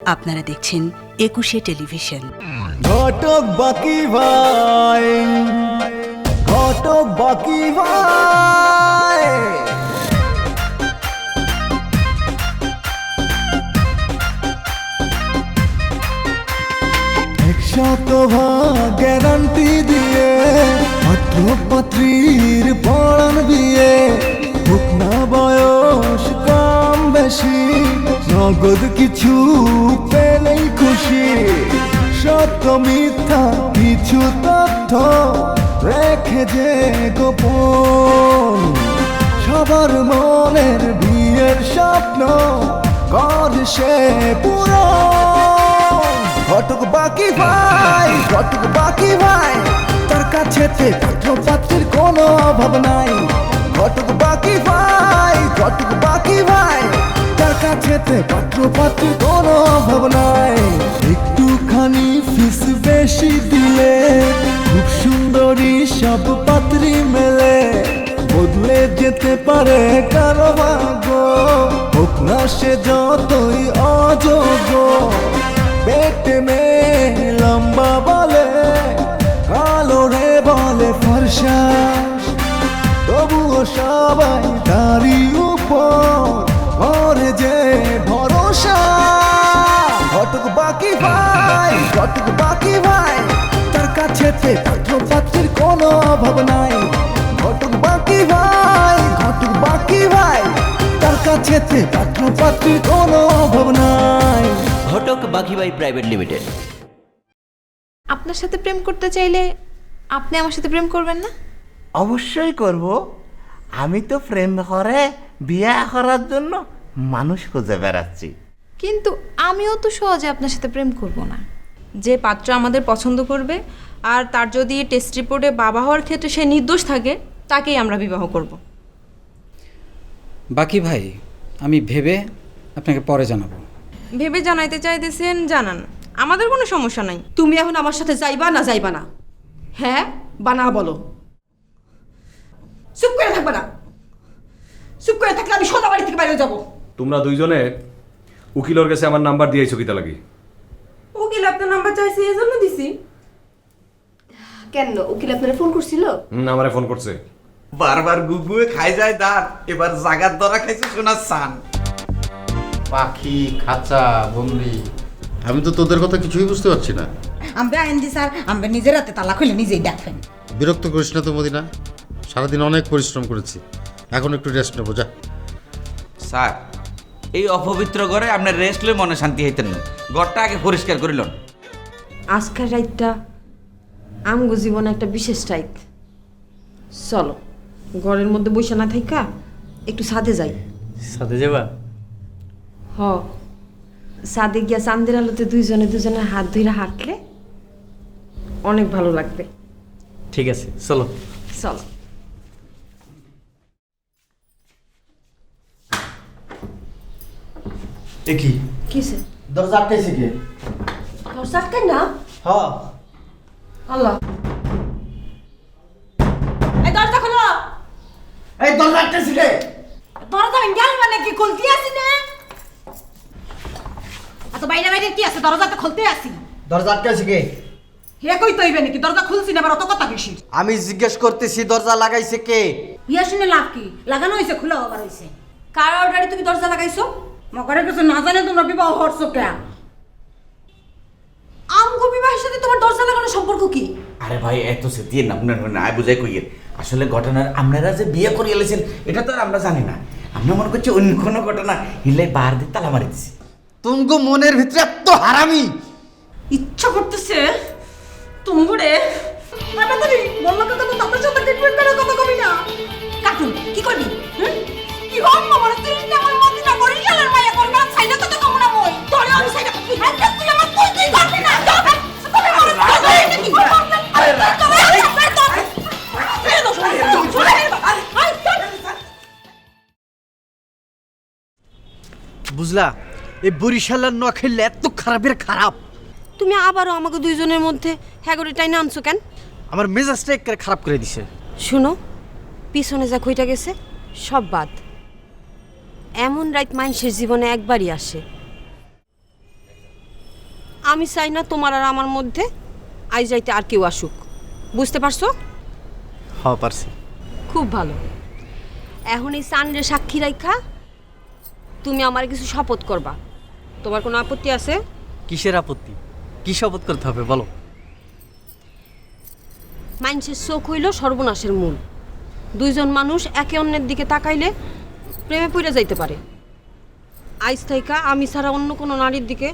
আপনারা দেখছেন ২১শে টেলিভিশন। ঘটক বাকি ভাই, ঘটক বাকি ভাই, একশত ভাগ গ্যারান্টি দিয়ে পাত্র পাত্রীর পড়ান বিয়ে, হোক না বয়স কম বেশি, নগদ কিছু পেলেই খুশি। সত্য মিথ্যা কিছু তথ্য রেখে যে গোপন, সবার মনের বিয়ের স্বপ্ন করে সে পূরণ। ঘটক বাকি ভাই, ঘটক বাকি ভাই, তার কাছেতে পাত্র পাত্রীর কোনো অভাব নাই। ঘটক বাকি ভাই, ঘটক বাকি ভাই, তার কাছেতে পাত্র পাত্রীর কোনো অভাব নাই। একটুখানি ফিস বেশি দিলে খুব সুন্দরী সব পাত্রী মেলে, বদলে যেতে পারে কারো ভাগ্য, হোক না সে যতই অযোগ্য। পেটে মেয়ে লম্বা বলে, কালো রে বলে ফর্সা, তবুও সবাই তারই উপর করে যে ভরসা। ঘটক বাকি ভাই, ঘটক বাকি ভাই, তার কাছেতে পাত্র পাত্রীর কোনো অভাব নাই। ঘটক বাকি ভাই, ঘটক বাকি ভাই, তার কাছেতে পাত্র পাত্রীর কোনো অভাব নাই। ঘটক বাকি ভাই প্রাইভেট লিমিটেড। আপনার সাথে প্রেম করতে চাইলে আপনি আমার সাথে প্রেম করবেন না? অবশ্যই করব। আমি তো প্রেম করে বিয়ে করার জন্য মানুষ খুঁজে বেড়াচ্ছি। কিন্তু আমিও তো সহজে আপনার সাথে প্রেম করব না। যে পাত্র আমাদের পছন্দ করবে আর তার যদি টেস্ট রিপোর্টে বাবা হওয়ার ক্ষেত্রে সে নির্দোষ থাকে, তাকেই আমরা বিবাহ করব। বাকি ভাই, আমি ভেবে আপনাকে পরে জানাবো। ভেবে জানাইতে চাইতেছেন জানান, আমাদের কোনো সমস্যা নাই। তুমি এখন আমার সাথে যাইবা না যাইবা না? হ্যাঁ বা না বলো। চুপ করে থাকবা না, চুপ করে থাকলে আমি সোজা বাড়ি থেকে বাইরে যাবো। তোমরা দুইজনে উকিলের কাছে আমার নাম্বার দিয়েছো কিতা লাগি? উকিল আপনার নাম্বার চাইছে এই জন্য দিছি। কেন উকিল আপনারা ফোন করছিল? আমারে ফোন করছে। বারবার গুগুয়ে খাই যায় দাঁত, এবার জাগার ধরা খাইছে সোনার সান। পাখি, খাঁচা, বন্দি, আমি তো তোদের কথা কিছুই বুঝতে পারছি না। আমরা আইনজি স্যার, আমরা নিজের হাতে তালা খুলে নিজেই দেখেন। বিরক্ত করিস না তো মদিনা, সারাদিন অনেক পরিশ্রম করেছি, এখন একটু রেস্ট নেবো। যা স্যার, এই অপবিত্র ঘরে আপনার রেস্ট লই মনে শান্তি হইতেন না। ঘরটা আগে পরিষ্কার করিলন। আজকের রাতটা আমগো জীবনে একটা বিশেষ রাত। চলো ঘরের মধ্যে বসে না থাইকা একটু ছাদে যাই। সাথে যাবা? হ, ছাদে গিয়া চান্দের আলোতে দুইজনে দুজনের হাত ধইরা হাঁটলে অনেক ভালো লাগবে। ঠিক আছে, চলো। চলো। দেখি কিসে দরজা আটকাইছে কে? দরজা আটকাই না? হ্যাঁ, আল্লাহ, এই দরজা খোলো। এই দরজা আটকাইছে কে? দরজা ভেঙে মানে কি খুলতে আসি না? এত বাইরে বাইরে কি আছে? দরজা তো খুলতে আসি। দরজা আটকাইছে কে? হে কই তৈবে নাকি দরজা খুলছি না? আবার অত কথা বেশি। আমি জিজ্ঞেস করতেছি দরজা লাগাইছে কে? ইয়া শুনে লাভ কি? লাগানো হয়েছে, খোলা আবার হয়েছে। কার অর্ডারে তুমি দরজা লাগাইছো? মকরের কিছু না জানে তোমরা বিবাহ করছো কেন? আমগো বিবাহের সাথে তোমার দরজা লাগানোর সম্পর্ক কি? আরে ভাই, এত সে দিয়ে না আপনার আয় বুঝাই কইয়ের। আসলে ঘটনার আপনারা যে বিয়ে করে এলেছেন এটা তো আর আমরা জানি না। আমরা মনে করছি অন্য কোনো ঘটনা, হিলাই বাহার দিয়ে তালা মারি দিছি। তুমগো মনের ভিতরে এত হারামি ইচ্ছা করতেছে তুমগুড়ে তাড়াতাড়ি বললো তো তুমি তাদের সাথে ট্রিটমেন্ট করার কথা কবি না। কাটুন কি করবি? কি হম আমার তুই আমার মতি না করি শালার মায়া করবে না ছাইনা তো কম না মই তোরে আমি ছাইনা তুই আমার তুই করবি না। আরে বুঝলা, এই বরিশালের ন খেললে এত খারাপের খারাপ। তুমি আবারও আমাকে দুইজনের মধ্যে হ্যাগরে টাইনে আনছো কেন? আমার মেজাজটা একেবারে খারাপ করে দিছে। শুনো, পিছনে যা কইটা গেছে সব বাদ। এমন রাত মানুষের জীবনে একবারই আসে। আমি চাই না তোমার আর আমার মধ্যে আই যাইতে আর কেউ আসুক, বুঝতে পারছো? হ্যাঁ পারছি। খুব ভালো। এখন এই চান্দ্রে সাক্ষী রাখা তুমি আমার কিছু শপথ করবা। তোমার কোনো আপত্তি আছে? কিসের আপত্তি? কি শপথ করতে হবে বলো? মানুষের চোখ হইল সর্বনাশের মূল। দুইজন মানুষ একে অন্যের দিকে তাকাইলে প্রেমে পড়ে যাইতে পারে। আইজ থাইকা আমি ছাড়া অন্য কোনো নারীর দিকে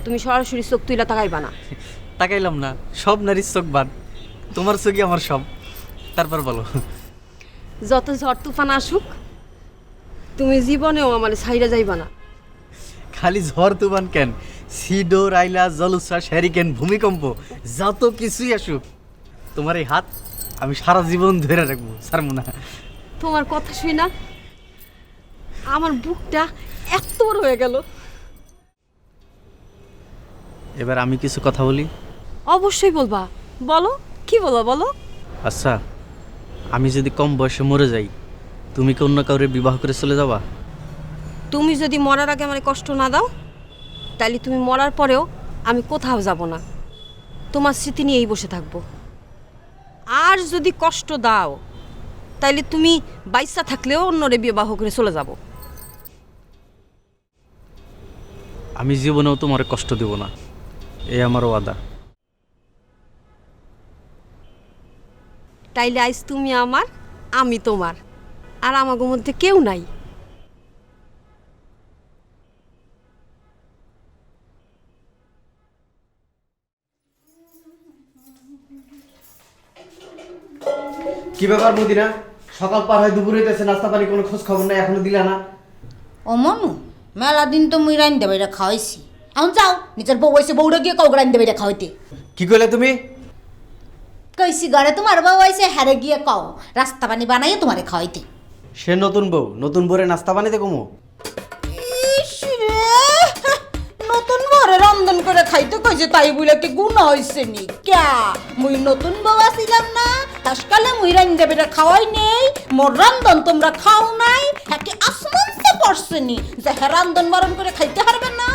তুমি সরাসরি চোখ তুইলা তাকাইবা না। তাকাইলাম না, সব নারীর চোখ বাদ, তোমার চোখই আমার সব। তারপর বলো। যত ঝড় তুফান আসুক তুমি জীবনেও আমার ছাইরা যাইবা না। খালি ঝড় তুফান কেন, সিডো, রাইলা, জলোচ্ছ্বাস, হ্যারিকেন, ভূমিকম্প, যত কিছুই আসুক তোমার এই হাত আমি সারা জীবন ধরে রাখবো, ছাড়বো না। তোমার কথা শুই না আমার বুকটা এত বড় হয়ে গেল। এবার আমি কিছু কথা বলি। অবশ্যই বলবা, বলো কি বলো বলো। আচ্ছা, আমি যদি কম বয়সে মরে যাই, তুমি কি অন্য কাউরে বিবাহ করে চলে যাবা? তুমি যদি মরার আগে আমার কষ্ট না দাও তাহলে তুমি মরার পরেও আমি কোথাও যাব না, তোমার স্মৃতি নিয়েই বসে থাকবো। আর যদি কষ্ট দাও তাইলে তুমি বাইসা থাকলেও অন্যরে বিবাহ করে চলে যাব। আমি জীবনেও তোমার কষ্ট দেব না, এই আমার ওয়াদা। তাইলে আজ তুমি আমার, আমি তোমার, আর আমাগো মধ্যে কেউ নাই। কি ব্যাপার মদিনা, সকাল পার হয় দুপুর হইতেছে, নাস্তা পানি কোনো খোঁজ খবর নাই, এখনো দিলা না? ও মনু, মেলা দিন তো মুই রাইন দেবে এটা খাওয়াইছি। এখন যাও নিজের বউ হয়েছে, বউটা গিয়ে কাউকে রাইন দেবে এটা খাওয়াইতে। কি কইলে তুমি? কইছি ঘরে তোমার বউ হয়েছে, হারে গিয়ে কও রাস্তা পানি বানাইয়ে তোমারে খাওয়াইতে। সে নতুন বউ, নতুন বউরে নাস্তা বানাইতে কমো? ইস রে, নতুন বউরে রন্ধন করে খাইতে কইছে, তাই বলে কি গুণা হইছে নি? ক্যা মুই নতুন বউ আসিলাম না, আজকালে মুই রাইন দেবে এটা খাওয়াই নেই, মোর রান্ধন তোমরা খাও নাই, একে আসমান সে পড়ছে নি যে হ্যাঁ রান্ধন বারণ করে খাইতে পারবে না?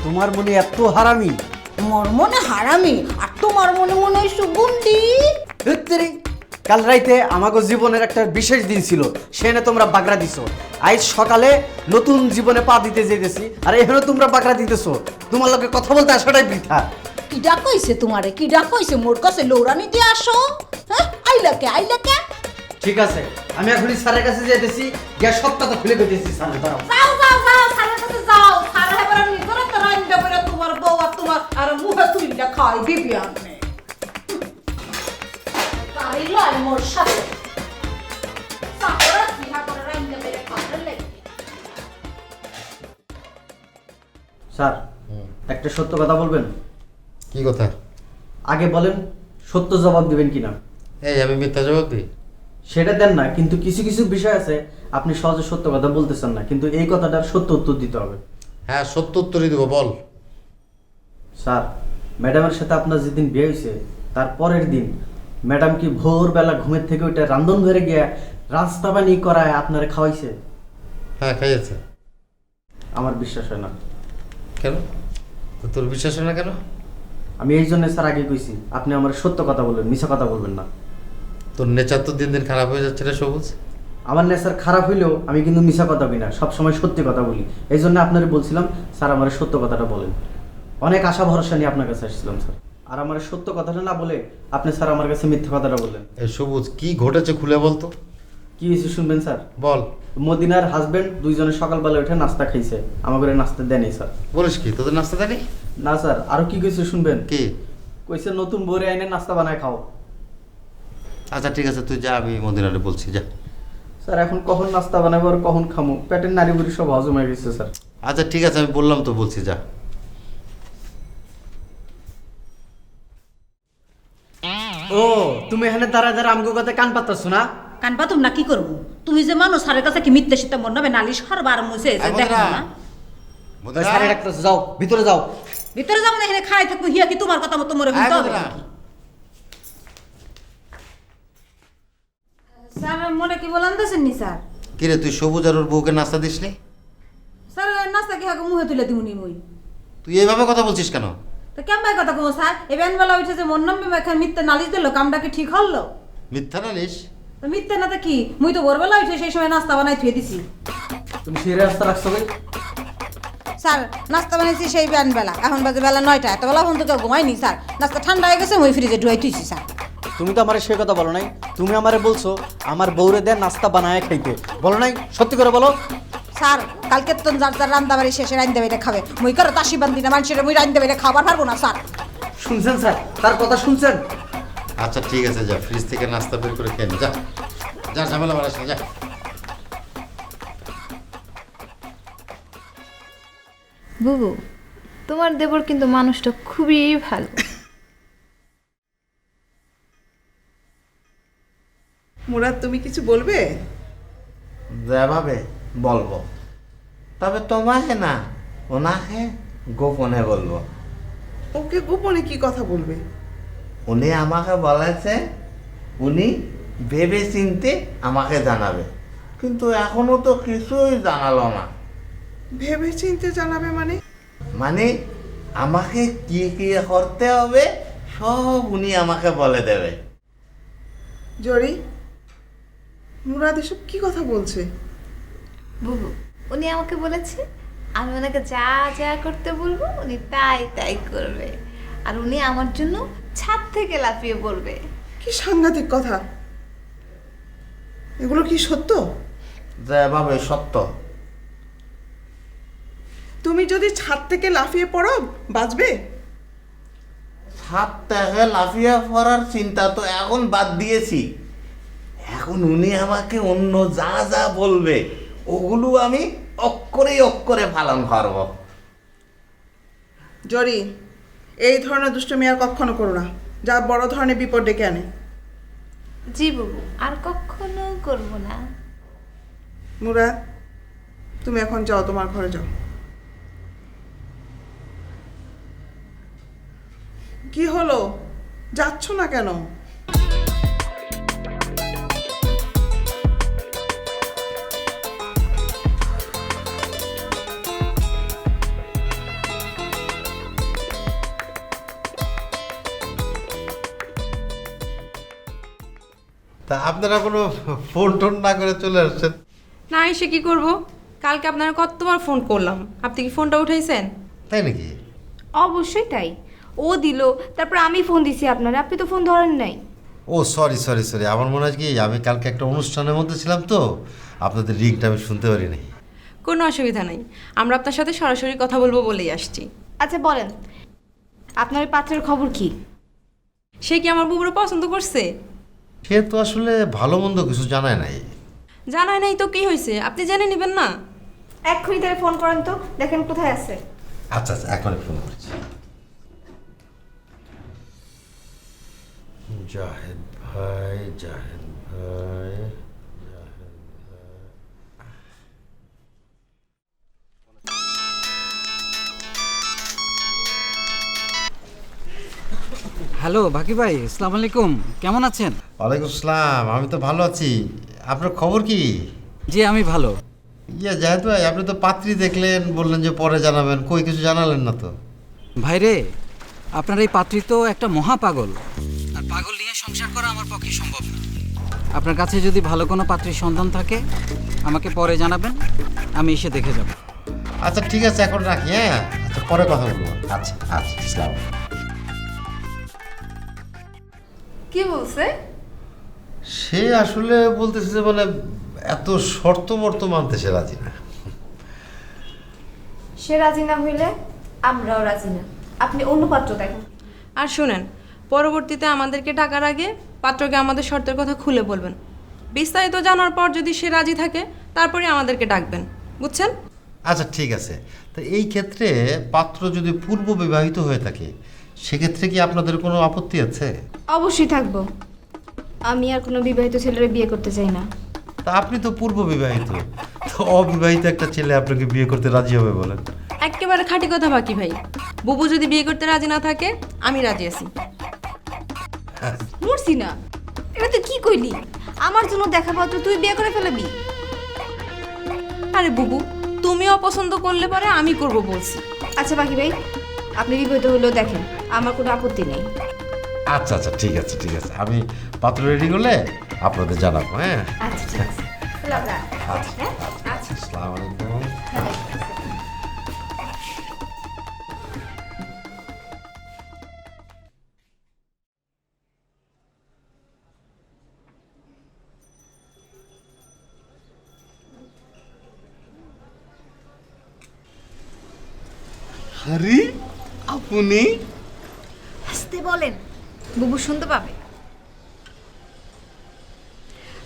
তোমার মনে এত হারামি? মোর মনে হারামি আর তোমার মনে মনে হয় সুগন্ধি। ধুত্তেরি, কাল রাইতে আমাগো জীবনের একটা বিশেষ দিন ছিল, সেখানে তোমরা বাগড়া দিছো। আজ সকালে নতুন জীবনে পা দিতে যেতেছি, আর এখানে তোমরা বাগড়া দিতেছো। তোমার লগে কথা বলতে আসাটাই বৃথা। কি ডাক কইছে তোমারে? কি ডাক কইছে? মোর কাছে লৌরানি দিয়ে আসো। হ্যাঁ, আইলা কে আইলা কে? ঠিক আছে, আমি এখনই স্যারের কাছে যেতেছি, গ্যাস সব কথা খুলে কইতেছি। স্যার দাঁড়াও। যাও যাও যাও, স্যারের কাছে যাও। স্যার এবার আমি করে তো রাইন দেব রে তোমার বউ আর তোমার আর মুহে তুইলা খাই দিবি আপনি। কাইলা মোর সাথে সাপরা কি হা করে রাইন দেব রে খাতে লাগি। স্যার, একটা সত্য কথা বলবেন? কি কথা? আগে বলেন, সত্য জবাব দিবেন কিনা। এই আমি মিথ্যা জবাব দিই? সেটা দেন না, কিন্তু কিছু কিছু বিষয় আছে আপনি সহজে সত্য কথা বলতেছেন না, কিন্তু এই কথাটার সত্য উত্তর দিতে হবে। হ্যাঁ, সত্য উত্তরই দেবো, বল। স্যার, ম্যাডামের সাথে আপনার যেদিন বিয়ে হয়েছে তার পরের দিন ম্যাডাম কি ভোরবেলা ঘুমের থেকে ওইটা রান্ধন ঘরে গিয়ে রাস্তা পানি করায় আপনারা খাওয়াইছে? হ্যাঁ, খাইয়েছে। আমার বিশ্বাস হয় না। কেন? তো তোর বিশ্বাস হয় না কেন? আমি এই জন্য স্যার আগে কইছি, আপনি আমার সত্য কথা বলবেন, মিছা কথা বলবেন না। তোর নেচার তো দিন দিন খারাপ হয়ে যাচ্ছে রে সবুজ। আমার নেচার খারাপ হইলেও আমি কিন্তু মিছা কথা বলি না, সবসময় সত্যি কথা বলি। এই জন্য আপনারে বলছিলাম স্যার আমার সত্য কথাটা বলেন। অনেক আশা ভরসা নিয়ে আপনার কাছে আসছিলাম স্যার, আর আমার সত্য কথাটা না বলে আপনি স্যার আমার কাছে মিথ্যা কথাটা বললেন। এই সবুজ, কি ঘটেছে খুলে বলতো? কি হয়েছে শুনবেন স্যার? বল। মদিনার হাজবেন্ড দুইজনে সকালবেলা উঠে নাস্তা খাইছে, আমাকে নাস্তা দেয়নি স্যার। বলিস কি, তোদের নাস্তা দেয়নি? না স্যার, আরো কি কইছে শুনবেন? কি কইছে নতুন বউরে আইনে নাস্তা বানায় খাও। আচ্ছা ঠিক আছে, তুই যা, আমি মদিনারে বলছি, যা। স্যার এখন কখন নাস্তা বানাবো আর কখন খামো, পেটের নাড়ি বুড়ি সব হজম হয়ে গেছে স্যার। আচ্ছা ঠিক আছে, আমি বললাম তো, বলছি যা। ও তুমি এখানে দাঁড়া দাঁড়া আমগো কথা কান পাতাছো না? কান পাতুম না কি করবো? তুমি যে মানুষ স্যারের কাছে কি মিথ্যে সীতা মন নবে নালিশ করবার মুছে যে দেখো না। স্যারে ডাকতেছে, যাও ভিতরে যাও। ভিতরে যাবো না, এখানে খাই থাকবো, হিয়া কি তোমার কথা মতো মরে হইতে হবে নাকি? স্যার মনে কি বলেন দেন নি স্যার? কিরে, তুই সবুজ আর ওর বউকে নাস্তা দিসনি? স্যার নাস্তা কি হাগো মুহে তুলে দিমুনি মুই। তুই এইভাবে কথা বলছিস কেন? তো কেমন কথা কো স্যার? এই বেলা উঠে যে মন নামবে এখানে মিথ্যে নালিশ দিল, কামটা কি ঠিক হলো? মিথ্যা নালিশ? তো মিথ্যে না তো কি? মুই তো ভোরবেলা উঠে সেই সময় নাস্তা বানাই থুয়ে দিছি। তুমি সেই রাস্তা রাখছো ভাই? স্যার নাস্তা বানাইছি সেই বেলা, এখন বাজে বেলা 9টা, এত বেলা পর্যন্ত কেউ ঘুমায়নি স্যার। নাস্তা ঠান্ডা হয়ে গেছে, মুই ফ্রিজে ঢুয়াই থুইছি স্যার। তুমি তো আমারে সে কথা বলো নাই। তুমি আমারে বলছো আমার বউরে দেন নাস্তা বানায় খাইতে, বলো নাই? সত্যি করে বলো। স্যার কালকে তো যার যার রান্না বাড়ি শেষে রান্দা বেড়ে খাবে, মুই করে তাসি বান্দি না মানুষের, মুই রান্দা বেড়ে খাবার পারবো না স্যার। শুনছেন স্যার? তার কথা শুনছেন? আচ্ছা ঠিক আছে, যা ফ্রিজ থেকে নাস্তা বের করে খেয়ে নে, যা যা, ঝামেলা বাড়াস না, যা। বুবু, তোমার দেবর কিন্তু মানুষটা খুবই ভালো। মুরাদ, তুমি কিছু বলবে? যেভাবে বলবো, তবে তোমাকে না, ওনাকে গোপনে বলবো। ওকে গোপনে কি কথা বলবে? উনি আমাকে বলেছে উনি ভেবে চিনতে আমাকে জানাবে, কিন্তু এখনো তো কিছুই জানালো না। ভেবে চিনতে জানাবে মানে? মানে আমাকে কি কি করতে হবে সব উনি আমাকে বলে দেবে। জরি, মুরাদ এসব কি কথা বলছে? বুবু, উনি আমাকে বলেছে আমি ওনাকে যা যা করতে বলবো উনি তাই তাই করবে, আর উনি আমার জন্য ছাদ থেকে লাফিয়ে পড়বে। কি সাংঘাতিক কথা! এগুলো কি সত্য? যেভাবে সত্য। তুমি যদি ছাদ থেকে লাফিয়ে পড়ো, বাঁচবে? ছাদ থেকে লাফিয়ে পড়ার চিন্তা তো এখন বাদ দিয়েছি। এখন উনি আমাকে অন্য যা যা বলবে ওগুলো আমি অক্ষরে অক্ষরে পালন করব। জরি, এই ধরনের দুষ্টুমি আর কখনো করো না, যা বড় ধরনের বিপদ ডেকে আনে। জি বুবু, আর কখনো করবো না। মুরাদ, তুমি এখন যাও, তোমার ঘরে যাও। কি হলো, যাচ্ছ না কেন? তা আপনারা কোনো ফোন টোন না করে চলে আসছেন? না এসে কি করব? কালকে আপনারা কতবার ফোন করলাম, আপনি কি ফোনটা উঠাইছেন? তাই নাকি? অবশ্যই তাই। ও দিল, তারপর আমি ফোন দিছি আপনারা, আপনি তো ফোন ধরেন নাই। ও সরি সরি সরি, আমার মনে হয় কি আমি কালকে একটা অনুষ্ঠানের মধ্যে ছিলাম তো, আপনাদের রিংটা আমি শুনতে পারি নাই। কোনো অসুবিধা নেই, আমরা আপনার সাথে সরাসরি কথা বলবো বলেই আসছি। আচ্ছা বলেন, আপনার ওই পাত্রের খবর কি? সে কি আমার বুবুরে পছন্দ করছে? সে তো আসলে ভালো মন্দ কিছু জানায় নাই। জানায় নাই তো কি হয়েছে, আপনি জেনে নেবেন না? এক্ষুনি তাহলে ফোন করেন তো, দেখেন কোথায় আছে। আচ্ছা আচ্ছা, এখনই ফোন করছি। জাহেদ ভাই, জাহেদ ভাই, হ্যালো বাকি ভাই, আসসালামু আলাইকুম, কেমন আছেন? ওয়ালাইকুম আসসালাম, আমি তো ভালো আছি। আপনার খবর কি? জি আমি ভালো। জাহেদ ভাই, আপনি তো পাত্রী দেখলেন, বললেন যে পরে জানাবেন, কই কিছু জানালেন না তো। ভাইরে, আপনার এই পাত্রী তো একটা মহা পাগল, আর পাগল নিয়ে সংসার করা আমার পক্ষে সম্ভব না। আপনার কাছে যদি ভালো কোনো পাত্রীর সন্ধান থাকে আমাকে পরে জানাবেন, আমি এসে দেখে যাব। আচ্ছা ঠিক আছে, এখন রাখি। হ্যাঁ আচ্ছা, পরে কথা বলবো। আচ্ছা আচ্ছা, ইসলাম। কি বলছে? সে আসলে বলতেছে যে মানে এত শর্ত মর্ত মানতে সে রাজি না। সে রাজি না হইলে আমরাও রাজি না, আপনি অন্য পাত্র দেখেন। আর শুনেন, পরবর্তীতে আমাদেরকে টাকার আগে পাত্রকে আমাদের শর্তের কথা খুলে বলবেন। বিস্তারিত জানার পর যদি সে রাজি থাকে তারপরে আমাদেরকে ডাকবেন, বুঝছেন? আচ্ছা ঠিক আছে। তো এই ক্ষেত্রে পাত্র যদি পূর্ব বিবাহিত হয়ে থাকে সেক্ষেত্রে কি আপনাদের কোনো আপত্তি আছে? অবশ্যই থাকবো, আমি আর কোনো বিবাহিত ছেলের বিয়ে করতে চাই না। তা আপনি তো পূর্ব বিবাহিত, তো অবিবাহিত একটা ছেলে আপনাকে বিয়ে করতে রাজি হবে বলেন? একেবারে খাঁটি কথা বাকি ভাই, বুবু যদি বিয়ে করতে রাজি না থাকে আমি রাজি আছি। মরছি না, এটা তুই কি কইলি? আমার জন্য দেখা পাত্র তুই বিয়ে করে ফেলাবি? আরে বুবু, তুমিও পছন্দ করলে পরে আমি করব বলছি। আচ্ছা বাকি ভাই, আপনি বিপরীত হলেও দেখেন, আমার কোনো আপত্তি নেই। আচ্ছা আচ্ছা, ঠিক আছে ঠিক আছে, আমি পাত্র রেডি করলে আপনাদের জানাবো। হ্যাঁ আচ্ছা ঠিক আছে। আচ্ছা আচ্ছা, আসসালামু আলাইকুম। আরে আপনি আসতে বলেন, বুবু শুনতে পাবে।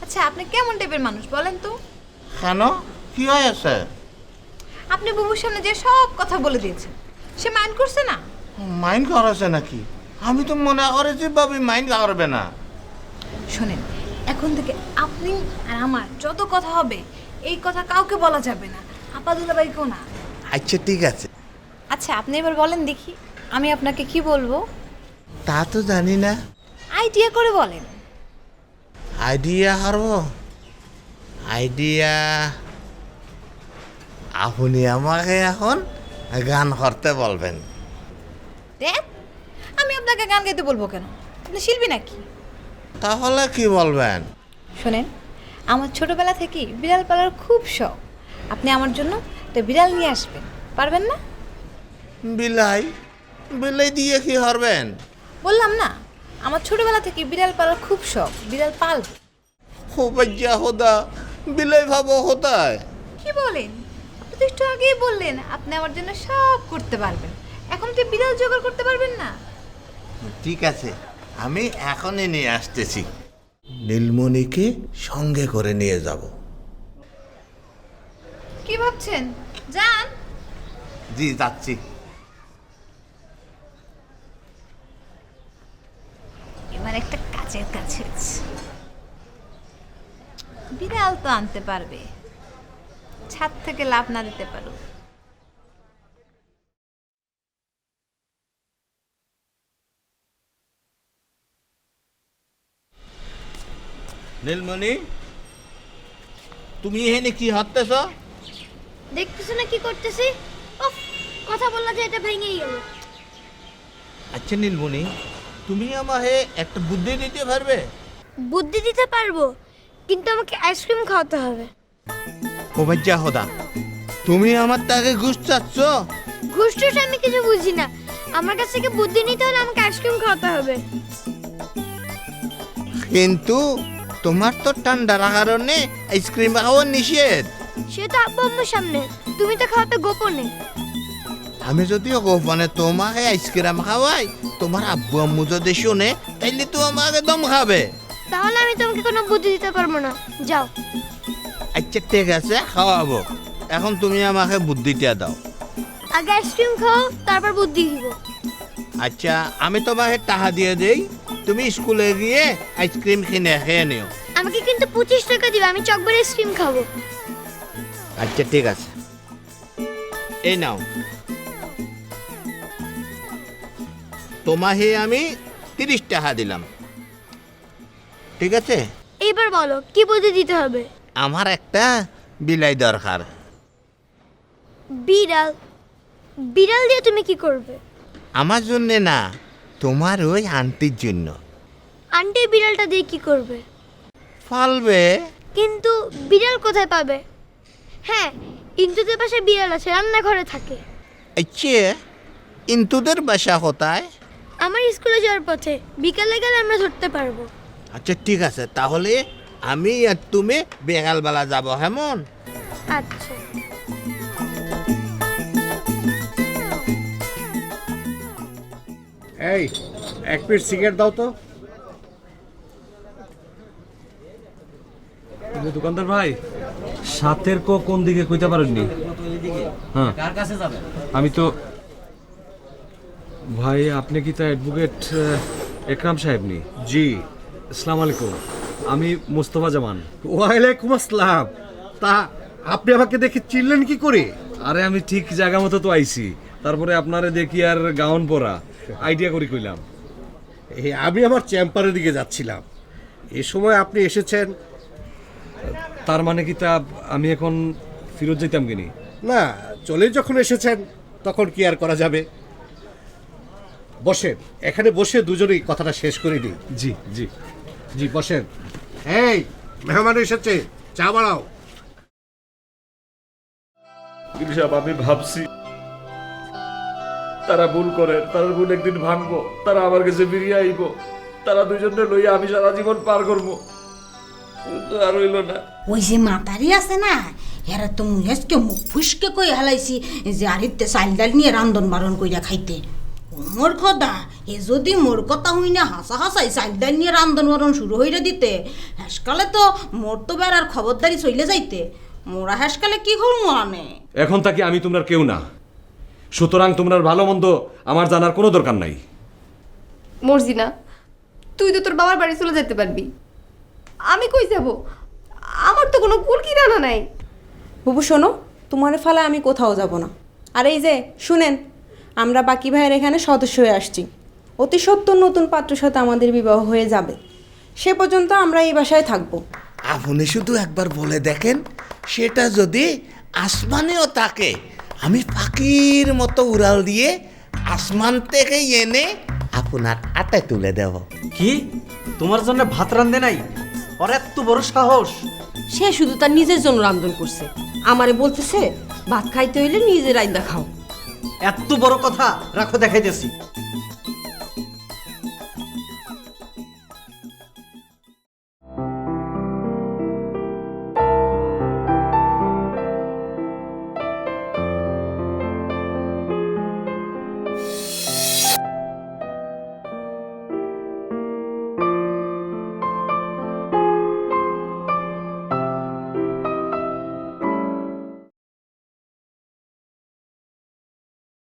আচ্ছা আপনি কেমন টাইপের মানুষ বলেন তো? কেন, কি হয়েছে? আপনি বুবুর সামনে যে সব কথা বলে দিয়েছেন, সে মাইন্ড করছে না? মাইন্ড করেছে নাকি? আমি তো মনে করেছি ভাবি মাইন্ড করবে না। শোনেন, এখন থেকে আপনি আর আমার যত কথা হবে এই কথা কাউকে বলা যাবে না, আপা দুলাভাইকেও না। আচ্ছা ঠিক আছে। আচ্ছা আপনি এবার বলেন দেখি, আমি আপনাকে কি বলবো? তা তো জানি না। আইডিয়া করে বলেন। আইডিয়া হারবো? আইডিয়া, আপনি আমাকে এখন গান করতে বলবেন। দেখ, আমি আপনাকে গান গাইতে বলবো কেন? আপনি শিল্পী নাকি? তাহলে কি বলবেন? শোনেন, আমার ছোটবেলা থেকেই বিড়াল পালার খুব শখ। আপনি আমার জন্য একটা বিড়াল নিয়ে আসবেন, পারবেন না? বিলাই? বিলাই দিয়ে কি করবেন? বললাম না, আমার ছোটবেলা থেকে বিড়াল পালার খুব শখ, বিড়াল পালব। ও বাজ্জা হোদা, বিলাই ভাবো হোতায়। কি বলেন? আপনি তো একটু আগেই বললেন আপনি আমার জন্য সব করতে পারবেন, এখন তো বিড়াল জোগাড় করতে পারবেন না। ঠিক আছে, আমি এখনই নিয়ে আসতেছি। নীলমণিকে সঙ্গে করে নিয়ে যাব। কি ভাবছেন? যান। জি যাচ্ছি। এবার একটা কাজের কাছে বিড়াল তো আনতে পারবে, ছাদ থেকে লাভ না দিতে পারো। নীলমণি, তুমি এখানে কি হতেছ? দেখতেছ না কি করতেছি? উফ, কথা বললা যে এটা ভেঙেই গেল। আচ্ছা নীলমণি, তুমি আমাকে একটা বুদ্ধি দিতে পারবে? বুদ্ধি দিতে পারবো, কিন্তু আমাকে আইসক্রিম খাওয়াতে হবে। ও বাজ্জা হোদা, তুমি আমার তাকে ঘুষ চাচ্ছ? ঘুষ টুস আমি কিছু বুঝি না, আমার কাছ থেকে বুদ্ধি নিতে হলে আমাকে আইসক্রিম খাওয়াতে হবে। কিন্তু তোমার তো ঠান্ডার কারণে আইসক্রিম খাওয়া নিষেধ। সে তো আব্বু আম্মুর সামনে, তুমি তো খাওয়াতে গোপনে। আমি যদিও গোপনে তোমাকে আইসক্রিম খাওয়াই, তোমার আব্বু আম্মু যদি শুনে তাইলে তো আমাকে দম খাবে। তাহলে আমি তোমাকে কোনো বুদ্ধি দিতে পারবো না, যাও। আচ্ছা ঠিক আছে, খাওয়াবো। এখন তুমি আমাকে বুদ্ধিটা দাও। আগে আইসক্রিম খাও, তারপর বুদ্ধি দিব। আচ্ছা আমি তোমাকে টাকা দিয়ে দেই, তুমি স্কুলে গিয়ে আইসক্রিম কিনে খেয়ে নিও। আমাকে কিন্তু 25 টাকা দিবে, আমি চকবার আইসক্রিম খাবো। আচ্ছা ঠিক আছে, এই নাও। তোমাকে আমি 30 টাকা দিলাম, ঠিক আছে? এইবার বলো কি বুদ্ধি দিতে হবে? আমার একটা বিলাই দরকার। বিড়াল? বিড়াল দিয়ে তুমি কি করবে? আমার জন্য না, তোমার ওই আন্টির জন্য। আন্টি বিড়ালটা দিয়ে কি করবে? ফালবে। কিন্তু বিড়াল কোথায় পাবে? হ্যাঁ, ইন্দুদের পাশে বিড়াল আছে, রান্নাঘরে থাকে। আচ্ছা, ইন্তুদের বাসা কোথায়? আমার স্কুলে যাওয়ার পথে, বিকালে গেলে আমরা ধরতে পারবো। আচ্ছা ঠিক আছে, তাহলে আমি আর তুমি বিকালবেলা যাব, হেমন? আচ্ছা। এই এক পিস সিগারেট দাও তো। দোকানদার ভাই, সাতের কোন দিকে কইতে পারেননি? হ্যাঁ, কার কাছে যাবেন? আমি তো ভাই, আপনি কি তা অ্যাডভোকেট একরাম সাহেব নি? জি। আসসালামু আলাইকুম, আমি মোস্তফা জামান। ওয়ালাইকুম আসসালাম। তা আপনি আমাকে দেখে চিনলেন কি করে? আরে আমি ঠিক জায়গা মতো তো আইছি, তারপরে আপনারে দেখি আর গাউন পরা আইডিয়া করে কইলাম। আমি আমার চেম্বারের দিকে যাচ্ছিলাম, এ সময় আপনি এসেছেন। তার মানে কি তা আমি এখন ফিরত যেতাম কিনি? না, চলে যখন এসেছেন তখন কি আর করা যাবে? বসেন, এখানে বসে দুজনেই কথাটা শেষ করে নিই। জি জি। জি বসেন। এই মেহমান এসেছে, চা বাড়াও। সাহেব, আমি ভাবছি তারা ভুল করে, তারা ভুল একদিন ভাঙবো, তারা আমার কাছে ফিরিয়ে আইব, তারা দুজনে লইয়া আমি সারা জীবন পার করবো, কিন্তু আর হইল না। ওই যে মাতারি আছে না, এরা তো মুহেজকে মুখ ফুসকে কই হালাইছি যে আরিতে চাইল ডাল নিয়ে রান্ধন বারণ কইরা খাইতে। মোর কথা এ যদি মোর কথা হই না হাসা হাসাই চাইল ডাল নিয়ে রান্ধন বারণ শুরু হইরা দিতে, হেসকালে তো মোর তো বেড়ার খবরদারি চইলে যাইতে। মোরা হেসকালে কি করবো আনে? এখন তাকে আমি তোমরা কেউ না, সুতরাং তোমরা ভালো মন্দ আমার জানার কোনো দরকার নাই। মর্জিনা, তুই তো তোর বাবার বাড়ি চলে যেতে পারবি, আমি কই যাব? আমার তো কোনো কুল কিরানা নাই। বুবু শোনো, তোমার ফালা আমি কোথাও যাব না। আর এই যে শুনেন, আমরা বাকি ভাইয়ের এখানে সদস্য হয়ে আসছি। অতি সত্বর নতুন পাত্রের সাথে আমাদের বিবাহ হয়ে যাবে, সে পর্যন্ত আমরা এই বাসায় থাকবো। আপনি শুধু একবার বলে দেখেন, সেটা যদি আসমানেও থাকে, আমি পাখির মতো উড়াল দিয়ে আসমান থেকে এনে আপনার আটায় তুলে দেব। কি তোমার জন্য ভাত রান্ধে নাই? ওর এত বড় সাহস! সে শুধু তার নিজের জন্য রান্ধন করছে, আমারে বলতেছে ভাত খাইতে হইলে নিজে রাইন্দা খাও। এত বড় কথা রাখো, দেখাইতেছি।